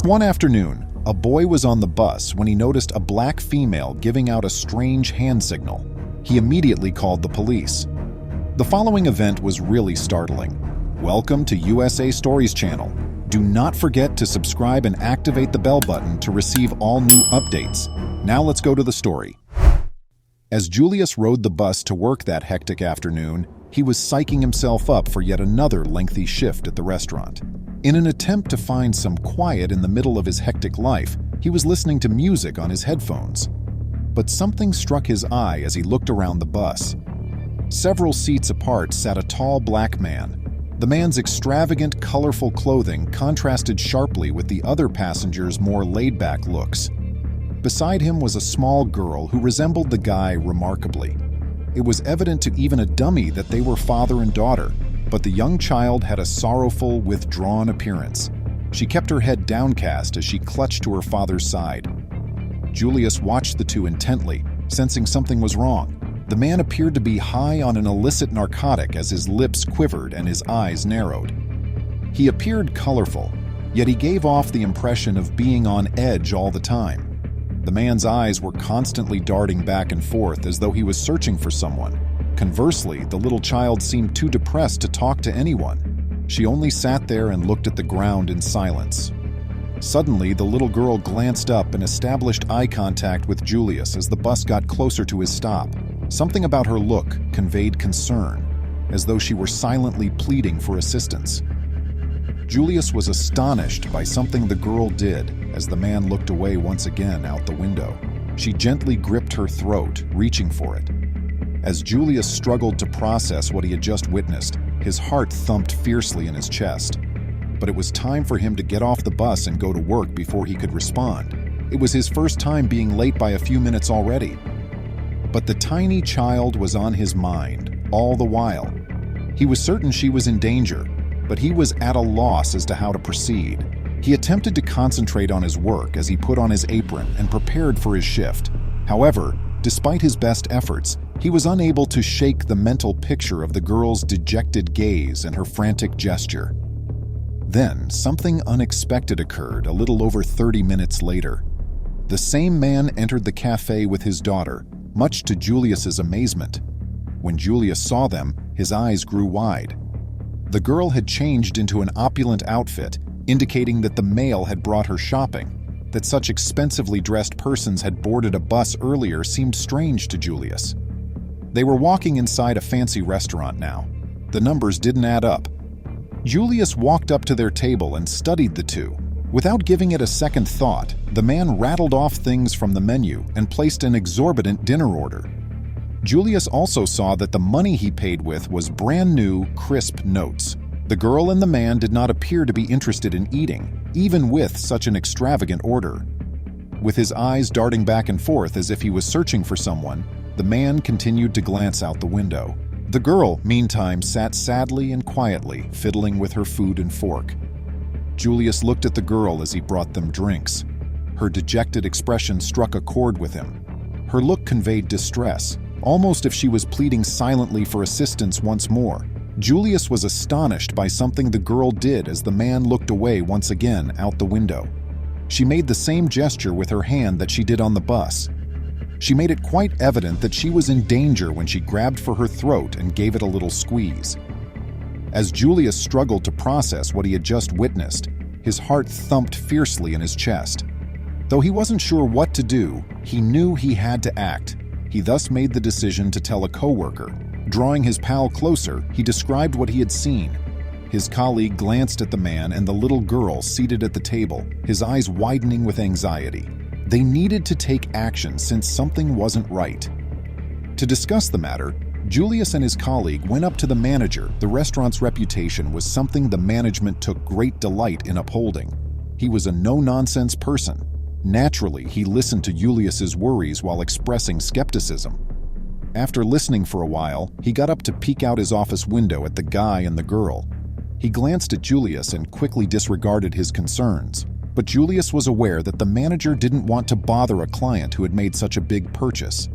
one afternoon, a boy was on the bus when he noticed a black female giving out a strange hand signal. He immediately called the police. The following event was really startling. Welcome to USA Stories channel. Do not forget to subscribe and activate the bell button to receive all new updates. Now let's go to the story. As Julius rode the bus to work that hectic afternoon, he was psyching himself up for yet another lengthy shift at the restaurant. In an attempt to find some quiet in the middle of his hectic life, he was listening to music on his headphones. But something struck his eye as he looked around the bus. Several seats apart sat a tall black man. The man's extravagant, colorful clothing contrasted sharply with the other passengers' more laid-back looks. Beside him was a small girl who resembled the guy remarkably. It was evident to even a dummy that they were father and daughter, but the young child had a sorrowful, withdrawn appearance. She kept her head downcast as she clutched to her father's side. Julius watched the two intently, sensing something was wrong. The man appeared to be high on an illicit narcotic as his lips quivered and his eyes narrowed. He appeared colorful, yet he gave off the impression of being on edge all the time. The man's eyes were constantly darting back and forth as though he was searching for someone. Conversely, the little child seemed too depressed to talk to anyone. She only sat there and looked at the ground in silence. Suddenly, the little girl glanced up and established eye contact with Julius as the bus got closer to his stop. Something about her look conveyed concern, as though she were silently pleading for assistance. Julius was astonished by something the girl did as the man looked away once again out the window. She gently gripped her throat, reaching for it. As Julius struggled to process what he had just witnessed, his heart thumped fiercely in his chest. But it was time for him to get off the bus and go to work before he could respond. It was his first time being late by a few minutes already. But the tiny child was on his mind all the while. He was certain she was in danger, but he was at a loss as to how to proceed. He attempted to concentrate on his work as he put on his apron and prepared for his shift. However, despite his best efforts, he was unable to shake the mental picture of the girl's dejected gaze and her frantic gesture. Then, something unexpected occurred a little over 30 minutes later. The same man entered the cafe with his daughter, much to Julius's amazement. When Julius saw them, his eyes grew wide. The girl had changed into an opulent outfit, indicating that the male had brought her shopping. That such expensively dressed persons had boarded a bus earlier seemed strange to Julius. They were walking inside a fancy restaurant now. The numbers didn't add up. Julius walked up to their table and studied the two. Without giving it a second thought, the man rattled off things from the menu and placed an exorbitant dinner order. Julius also saw that the money he paid with was brand new, crisp notes. The girl and the man did not appear to be interested in eating, even with such an extravagant order. With his eyes darting back and forth as if he was searching for someone, the man continued to glance out the window. The girl, meantime, sat sadly and quietly, fiddling with her food and fork. Julius looked at the girl as he brought them drinks. Her dejected expression struck a chord with him. Her look conveyed distress, almost if she was pleading silently for assistance once more. Julius was astonished by something the girl did as the man looked away once again out the window. She made the same gesture with her hand that she did on the bus. She made it quite evident that she was in danger when she grabbed for her throat and gave it a little squeeze. As Julius struggled to process what he had just witnessed, his heart thumped fiercely in his chest. Though he wasn't sure what to do, he knew he had to act. He thus made the decision to tell a coworker. Drawing his pal closer, he described what he had seen. His colleague glanced at the man and the little girl seated at the table, his eyes widening with anxiety. They needed to take action since something wasn't right. To discuss the matter, Julius and his colleague went up to the manager. The restaurant's reputation was something the management took great delight in upholding. He was a no-nonsense person. Naturally, he listened to Julius's worries while expressing skepticism. After listening for a while, he got up to peek out his office window at the guy and the girl. He glanced at Julius and quickly disregarded his concerns. But Julius was aware that the manager didn't want to bother a client who had made such a big purchase.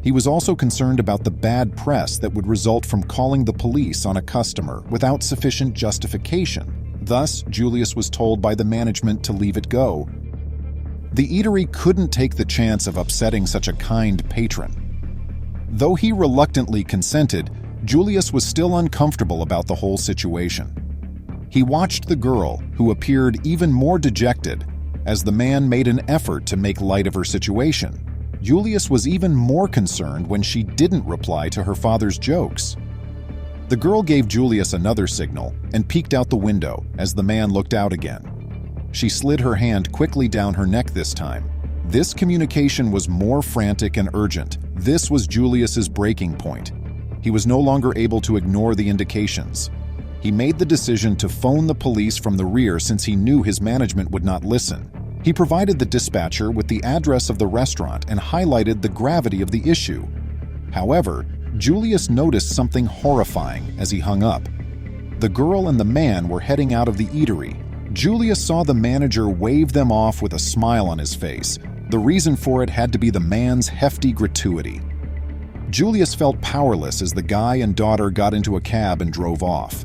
He was also concerned about the bad press that would result from calling the police on a customer without sufficient justification. Thus, Julius was told by the management to leave it go. The eatery couldn't take the chance of upsetting such a kind patron. Though he reluctantly consented, Julius was still uncomfortable about the whole situation. He watched the girl, who appeared even more dejected, as the man made an effort to make light of her situation. Julius was even more concerned when she didn't reply to her father's jokes. The girl gave Julius another signal and peeked out the window as the man looked out again. She slid her hand quickly down her neck this time. This communication was more frantic and urgent. This was Julius's breaking point. He was no longer able to ignore the indications. He made the decision to phone the police from the rear since he knew his management would not listen. He provided the dispatcher with the address of the restaurant and highlighted the gravity of the issue. However, Julius noticed something horrifying as he hung up. The girl and the man were heading out of the eatery. Julius saw the manager wave them off with a smile on his face. The reason for it had to be the man's hefty gratuity. Julius felt powerless as the guy and daughter got into a cab and drove off.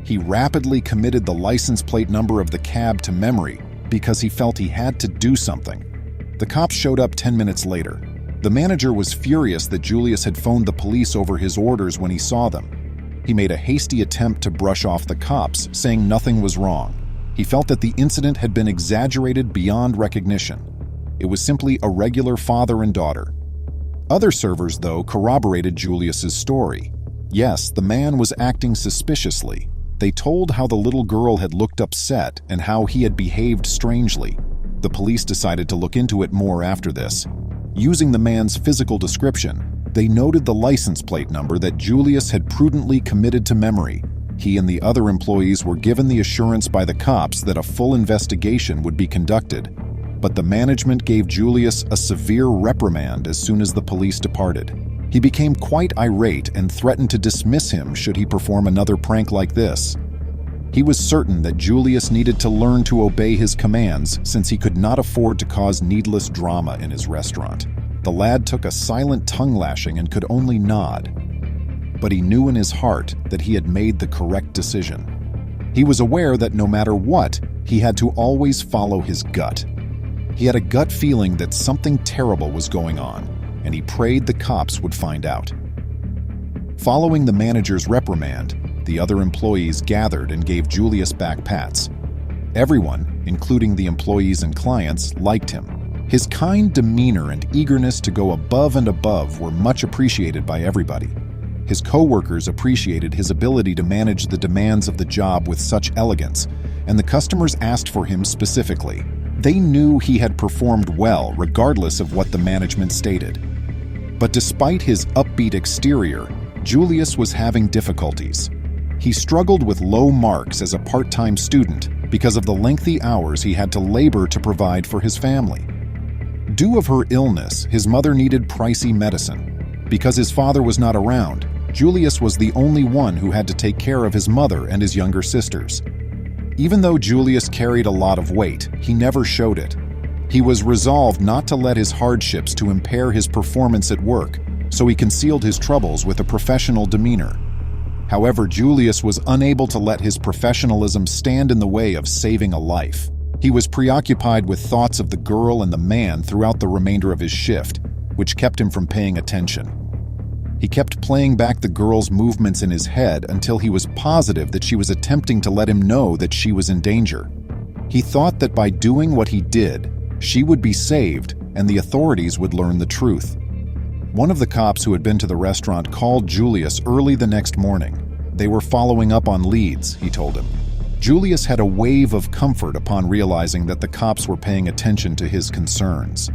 He rapidly committed the license plate number of the cab to memory because he felt he had to do something. The cops showed up 10 minutes later. The manager was furious that Julius had phoned the police over his orders when he saw them. He made a hasty attempt to brush off the cops, saying nothing was wrong. He felt that the incident had been exaggerated beyond recognition. It was simply a regular father and daughter. Other servers, though, corroborated Julius's story. Yes, the man was acting suspiciously. They told how the little girl had looked upset and how he had behaved strangely. The police decided to look into it more after this. Using the man's physical description, they noted the license plate number that Julius had prudently committed to memory. He and the other employees were given the assurance by the cops that a full investigation would be conducted. But the management gave Julius a severe reprimand as soon as the police departed. He became quite irate and threatened to dismiss him should he perform another prank like this. He was certain that Julius needed to learn to obey his commands since he could not afford to cause needless drama in his restaurant. The lad took a silent tongue-lashing and could only nod. But he knew in his heart that he had made the correct decision. He was aware that no matter what, he had to always follow his gut. He had a gut feeling that something terrible was going on, and he prayed the cops would find out. Following the manager's reprimand, the other employees gathered and gave Julius back pats. Everyone, including the employees and clients, liked him. His kind demeanor and eagerness to go above and above were much appreciated by everybody. His co-workers appreciated his ability to manage the demands of the job with such elegance, and the customers asked for him specifically. They knew he had performed well regardless of what the management stated. But despite his upbeat exterior, Julius was having difficulties. He struggled with low marks as a part-time student because of the lengthy hours he had to labor to provide for his family. Due of her illness, his mother needed pricey medicine. Because his father was not around, Julius was the only one who had to take care of his mother and his younger sisters. Even though Julius carried a lot of weight, he never showed it. He was resolved not to let his hardships to impair his performance at work, so he concealed his troubles with a professional demeanor. However, Julius was unable to let his professionalism stand in the way of saving a life. He was preoccupied with thoughts of the girl and the man throughout the remainder of his shift, which kept him from paying attention. He kept playing back the girl's movements in his head until he was positive that she was attempting to let him know that she was in danger. He thought that by doing what he did, she would be saved and the authorities would learn the truth. One of the cops who had been to the restaurant called Julius early the next morning. They were following up on leads, he told him. Julius had a wave of comfort upon realizing that the cops were paying attention to his concerns.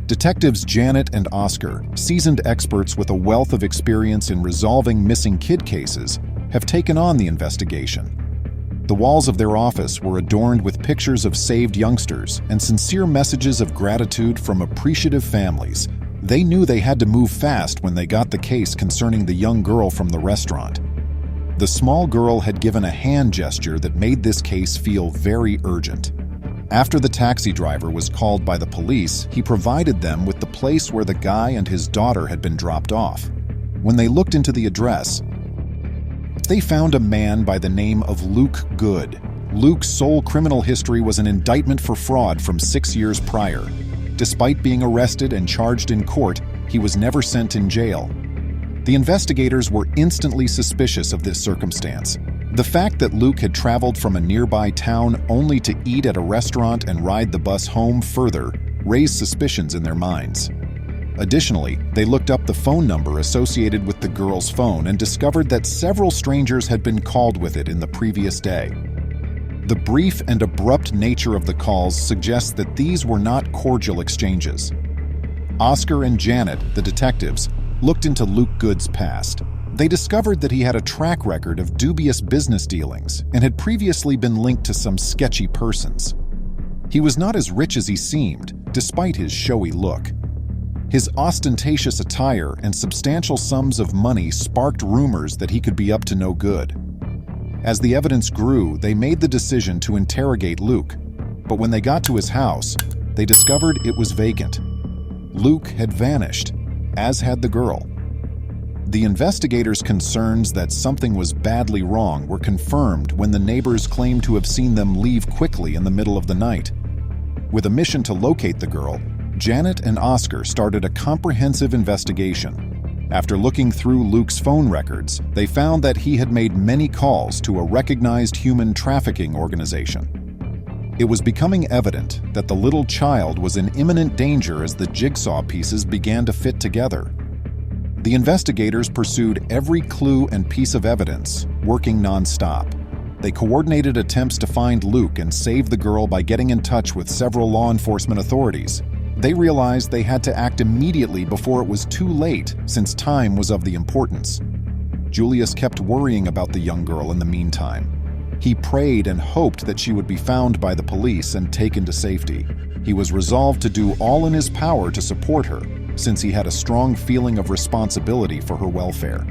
Detectives Janet and Oscar, seasoned experts with a wealth of experience in resolving missing kid cases, have taken on the investigation. The walls of their office were adorned with pictures of saved youngsters and sincere messages of gratitude from appreciative families. They knew they had to move fast when they got the case concerning the young girl from the restaurant. The small girl had given a hand gesture that made this case feel very urgent. After the taxi driver was called by the police, he provided them with the place where the guy and his daughter had been dropped off. When they looked into the address, they found a man by the name of Luke Good Luke's sole criminal history was an indictment for fraud from 6 years prior. Despite being arrested and charged in court, he was never sent in jail. The investigators were instantly suspicious of this circumstance. The fact that Luke had traveled from a nearby town only to eat at a restaurant and ride the bus home further raised suspicions in their minds. Additionally, they looked up the phone number associated with the girl's phone and discovered that several strangers had been called with it in the previous day. The brief and abrupt nature of the calls suggests that these were not cordial exchanges. Oscar and Janet, the detectives, looked into Luke Good's past. They discovered that he had a track record of dubious business dealings and had previously been linked to some sketchy persons. He was not as rich as he seemed, despite his showy look. His ostentatious attire and substantial sums of money sparked rumors that he could be up to no good. As the evidence grew, they made the decision to interrogate Luke, but when they got to his house, they discovered it was vacant. Luke had vanished, as had the girl. The investigators' concerns that something was badly wrong were confirmed when the neighbors claimed to have seen them leave quickly in the middle of the night. With a mission to locate the girl, Janet and Oscar started a comprehensive investigation. After looking through Luke's phone records, they found that he had made many calls to a recognized human trafficking organization. It was becoming evident that the little child was in imminent danger as the jigsaw pieces began to fit together. The investigators pursued every clue and piece of evidence, working non-stop. They coordinated attempts to find Luke and save the girl by getting in touch with several law enforcement authorities. They realized they had to act immediately before it was too late, since time was of the importance. Julius kept worrying about the young girl in the meantime. He prayed and hoped that she would be found by the police and taken to safety. He was resolved to do all in his power to support her, since he had a strong feeling of responsibility for her welfare.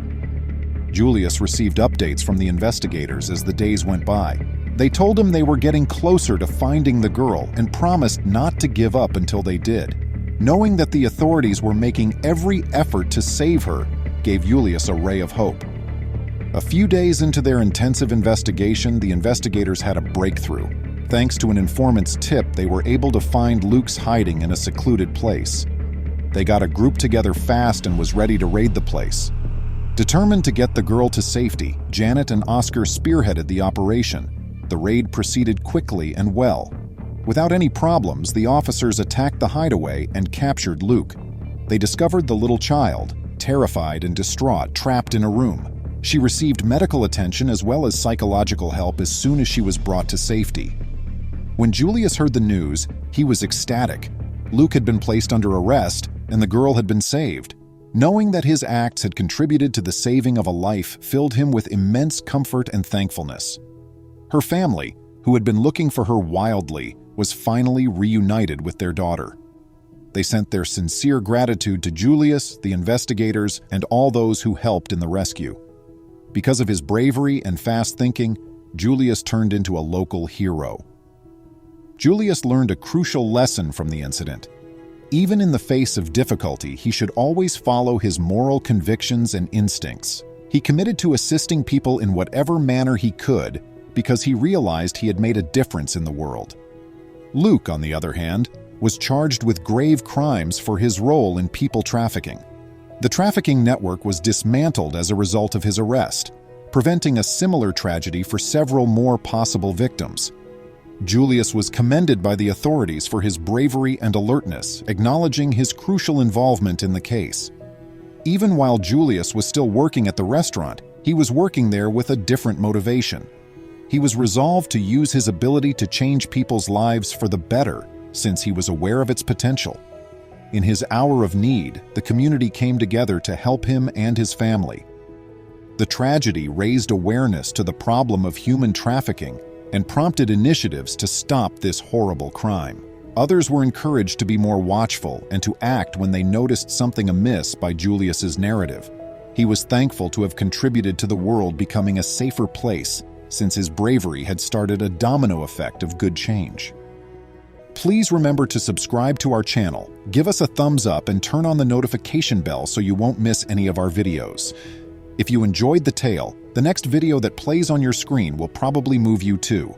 Julius received updates from the investigators as the days went by. They told him they were getting closer to finding the girl and promised not to give up until they did. Knowing that the authorities were making every effort to save her gave Julius a ray of hope. A few days into their intensive investigation, the investigators had a breakthrough. Thanks to an informant's tip, they were able to find Luke's hiding in a secluded place. They got a group together fast and was ready to raid the place. Determined to get the girl to safety, Janet and Oscar spearheaded the operation. The raid proceeded quickly and well. Without any problems, the officers attacked the hideaway and captured Luke. They discovered the little child, terrified and distraught, trapped in a room. She received medical attention as well as psychological help as soon as she was brought to safety. When Julius heard the news, he was ecstatic. Luke had been placed under arrest, and the girl had been saved. Knowing that his acts had contributed to the saving of a life filled him with immense comfort and thankfulness. Her family, who had been looking for her wildly, was finally reunited with their daughter. They sent their sincere gratitude to Julius, the investigators, and all those who helped in the rescue. Because of his bravery and fast thinking, Julius turned into a local hero. Julius learned a crucial lesson from the incident. Even in the face of difficulty, he should always follow his moral convictions and instincts. He committed to assisting people in whatever manner he could because he realized he had made a difference in the world. Luke, on the other hand, was charged with grave crimes for his role in people trafficking. The trafficking network was dismantled as a result of his arrest, preventing a similar tragedy for several more possible victims. Julius was commended by the authorities for his bravery and alertness, acknowledging his crucial involvement in the case. Even while Julius was still working at the restaurant, he was working there with a different motivation. He was resolved to use his ability to change people's lives for the better, since he was aware of its potential. In his hour of need, the community came together to help him and his family. The tragedy raised awareness to the problem of human trafficking and prompted initiatives to stop this horrible crime. Others were encouraged to be more watchful and to act when they noticed something amiss by Julius's narrative. He was thankful to have contributed to the world becoming a safer place, since his bravery had started a domino effect of good change. Please remember to subscribe to our channel, give us a thumbs up, and turn on the notification bell so you won't miss any of our videos. If you enjoyed the tale, the next video that plays on your screen will probably move you too.